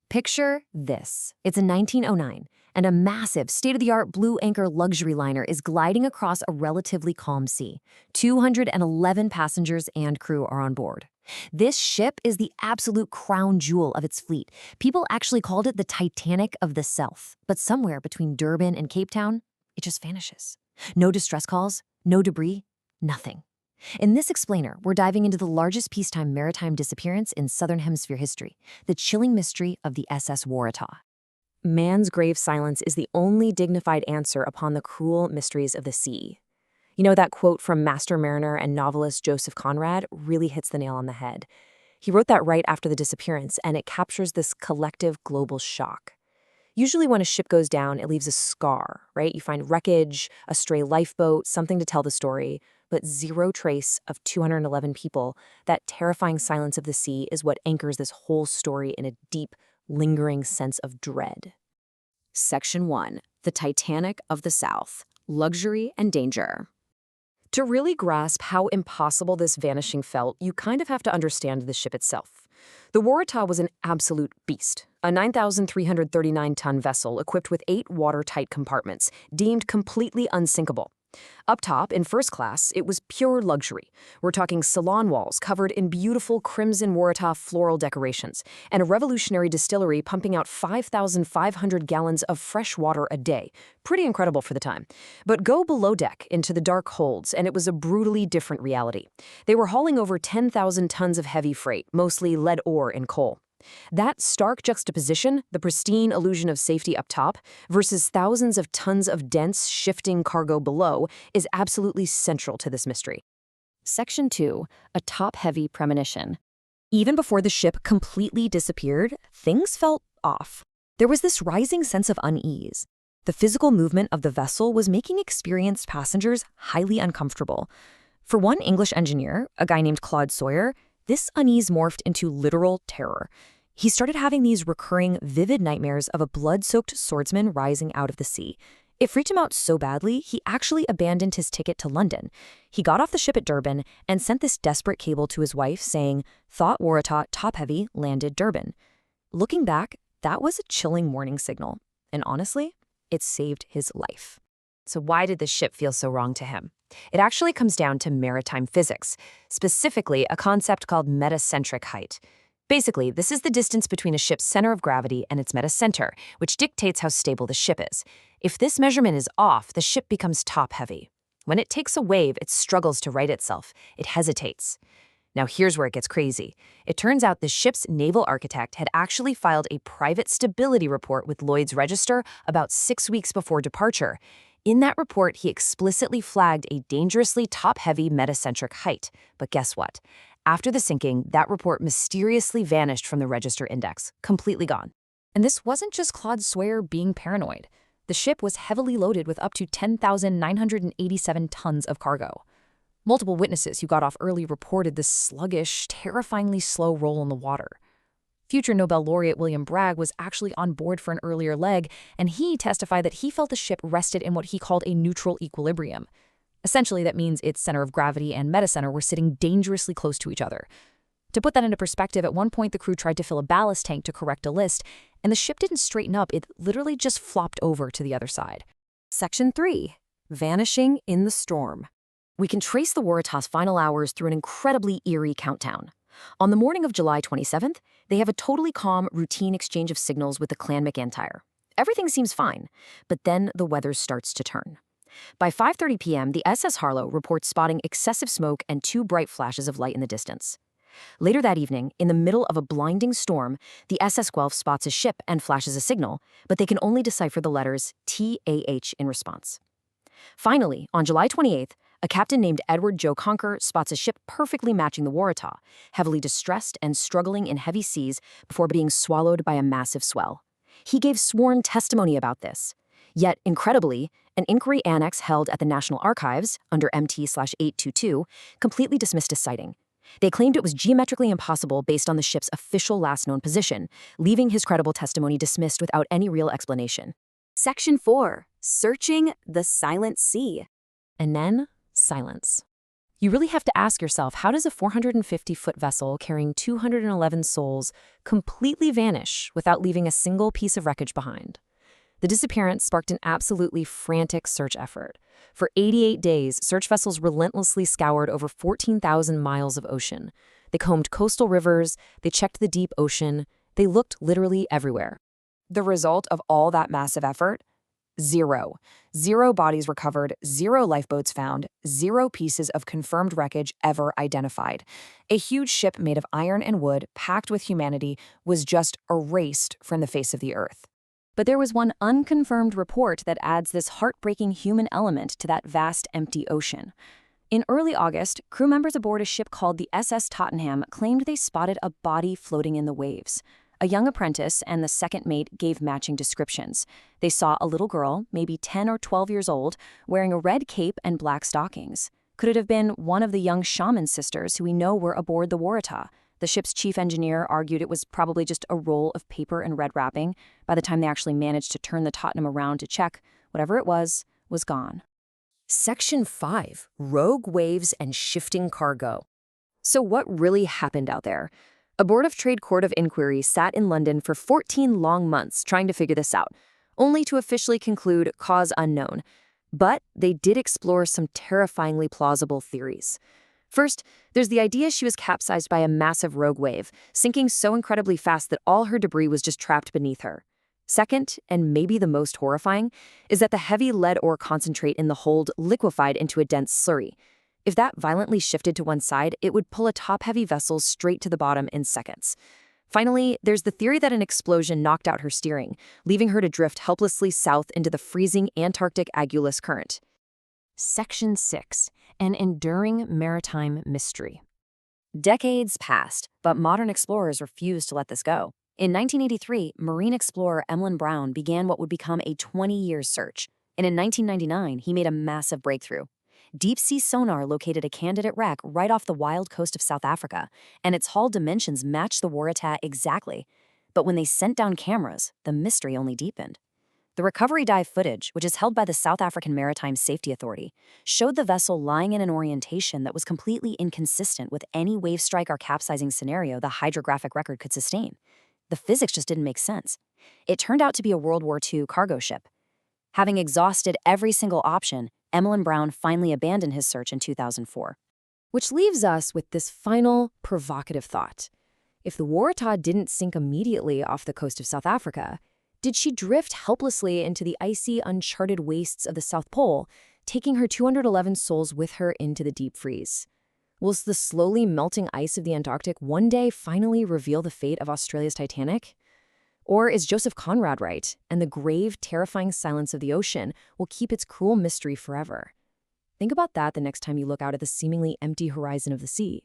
Picture this. It's in 1909, and a massive, state-of-the-art blue anchor luxury liner is gliding across a relatively calm sea. 211 passengers and crew are on board. This ship is the absolute crown jewel of its fleet. People actually called it the Titanic of the South. But somewhere between Durban and Cape Town, it just vanishes. No distress calls, no debris, nothing. In this explainer, we're diving into the largest peacetime maritime disappearance in Southern Hemisphere history, the chilling mystery of the SS Waratah. Man's grave silence is the only dignified answer upon the cruel mysteries of the sea. You know, that quote from master mariner and novelist Joseph Conrad really hits the nail on the head. He wrote that right after the disappearance, and it captures this collective global shock. Usually when a ship goes down, it leaves a scar, right? You find wreckage, a stray lifeboat, something to tell the story, but zero trace of 211 people. That terrifying silence of the sea is what anchors this whole story in a deep, lingering sense of dread. Section 1. The Titanic of the South. Luxury and Danger. To really grasp how impossible this vanishing felt, you kind of have to understand the ship itself. The Waratah was an absolute beast, a 9,339-ton vessel equipped with 8 watertight compartments, deemed completely unsinkable. Up top, in first class, it was pure luxury. We're talking salon walls covered in beautiful crimson Waratah floral decorations, and a revolutionary distillery pumping out 5,500 gallons of fresh water a day. Pretty incredible for the time. But go below deck into the dark holds, and it was a brutally different reality. They were hauling over 10,000 tons of heavy freight, mostly lead ore and coal. That stark juxtaposition, the pristine illusion of safety up top, versus thousands of tons of dense, shifting cargo below, is absolutely central to this mystery. Section 2. A top-heavy premonition. Even before the ship completely disappeared, things felt off. There was this rising sense of unease. The physical movement of the vessel was making experienced passengers highly uncomfortable. For one English engineer, a guy named Claude Sawyer, this unease morphed into literal terror. He started having these recurring, vivid nightmares of a blood-soaked swordsman rising out of the sea. It freaked him out so badly, he actually abandoned his ticket to London. He got off the ship at Durban and sent this desperate cable to his wife saying, "Thought Waratah top-heavy landed Durban." Looking back, that was a chilling warning signal. And honestly, it saved his life. So why did the ship feel so wrong to him? It actually comes down to maritime physics, specifically a concept called metacentric height. Basically, this is the distance between a ship's center of gravity and its metacenter, which dictates how stable the ship is. If this measurement is off, the ship becomes top-heavy. When it takes a wave, it struggles to right itself. It hesitates. Now here's where it gets crazy. It turns out the ship's naval architect had actually filed a private stability report with Lloyd's Register about 6 weeks before departure. In that report, he explicitly flagged a dangerously top-heavy metacentric height. But guess what? After the sinking, that report mysteriously vanished from the Register Index, completely gone. And this wasn't just Claude Sawyer being paranoid. The ship was heavily loaded with up to 10,987 tons of cargo. Multiple witnesses who got off early reported this sluggish, terrifyingly slow roll in the water. Future Nobel laureate William Bragg was actually on board for an earlier leg, and he testified that he felt the ship rested in what he called a neutral equilibrium. Essentially, that means its center of gravity and metacenter were sitting dangerously close to each other. To put that into perspective, at one point the crew tried to fill a ballast tank to correct a list, and the ship didn't straighten up, it literally just flopped over to the other side. Section 3. Vanishing in the Storm. We can trace the Waratah's final hours through an incredibly eerie countdown. On the morning of July 27th, they have a totally calm, routine exchange of signals with the Clan McIntyre. Everything seems fine, but then the weather starts to turn. By 5:30 p.m., the SS Harlow reports spotting excessive smoke and 2 bright flashes of light in the distance. Later that evening, in the middle of a blinding storm, the SS Guelph spots a ship and flashes a signal, but they can only decipher the letters TAH in response. Finally, on July 28th, a captain named Edward Joe Conker spots a ship perfectly matching the Waratah, heavily distressed and struggling in heavy seas before being swallowed by a massive swell. He gave sworn testimony about this. Yet, incredibly, an inquiry annex held at the National Archives, under MT/822, completely dismissed his sighting. They claimed it was geometrically impossible based on the ship's official last known position, leaving his credible testimony dismissed without any real explanation. Section 4. Searching the Silent Sea. And then, silence. You really have to ask yourself, how does a 450-foot vessel carrying 211 souls completely vanish without leaving a single piece of wreckage behind? The disappearance sparked an absolutely frantic search effort. For 88 days, search vessels relentlessly scoured over 14,000 miles of ocean. They combed coastal rivers, they checked the deep ocean, they looked literally everywhere. The result of all that massive effort? Zero. Zero bodies recovered, zero lifeboats found, zero pieces of confirmed wreckage ever identified. A huge ship made of iron and wood, packed with humanity, was just erased from the face of the earth. But there was one unconfirmed report that adds this heartbreaking human element to that vast, empty ocean. In early August, crew members aboard a ship called the SS Tottenham claimed they spotted a body floating in the waves. A young apprentice and the second mate gave matching descriptions. They saw a little girl, maybe 10 or 12 years old, wearing a red cape and black stockings. Could it have been one of the young shaman sisters who we know were aboard the Waratah? The ship's chief engineer argued it was probably just a roll of paper and red wrapping. By the time they actually managed to turn the Tottenham around to check, whatever it was gone. Section 5. Rogue Waves and Shifting Cargo. So what really happened out there? A Board of Trade Court of Inquiry sat in London for 14 long months trying to figure this out, only to officially conclude cause unknown. But they did explore some terrifyingly plausible theories. First, there's the idea she was capsized by a massive rogue wave, sinking so incredibly fast that all her debris was just trapped beneath her. Second, and maybe the most horrifying, is that the heavy lead ore concentrate in the hold liquefied into a dense slurry. If that violently shifted to one side, it would pull a top-heavy vessel straight to the bottom in seconds. Finally, there's the theory that an explosion knocked out her steering, leaving her to drift helplessly south into the freezing Antarctic Agulous Current. Section 6. An Enduring Maritime Mystery. Decades passed, but modern explorers refused to let this go. In 1983, marine explorer Emlyn Brown began what would become a 20-year search. And in 1999, he made a massive breakthrough. Deep-sea sonar located a candidate wreck right off the wild coast of South Africa, and its hull dimensions matched the Waratah exactly. But when they sent down cameras, the mystery only deepened. The recovery dive footage, which is held by the South African Maritime Safety Authority, showed the vessel lying in an orientation that was completely inconsistent with any wave strike or capsizing scenario the hydrographic record could sustain. The physics just didn't make sense. It turned out to be a World War II cargo ship. Having exhausted every single option, Emlyn Brown finally abandoned his search in 2004. Which leaves us with this final, provocative thought. If the Waratah didn't sink immediately off the coast of South Africa, did she drift helplessly into the icy, uncharted wastes of the South Pole, taking her 211 souls with her into the deep freeze? Will the slowly melting ice of the Antarctic one day finally reveal the fate of Australia's Titanic? Or is Joseph Conrad right, and the grave, terrifying silence of the ocean will keep its cruel mystery forever? Think about that the next time you look out at the seemingly empty horizon of the sea.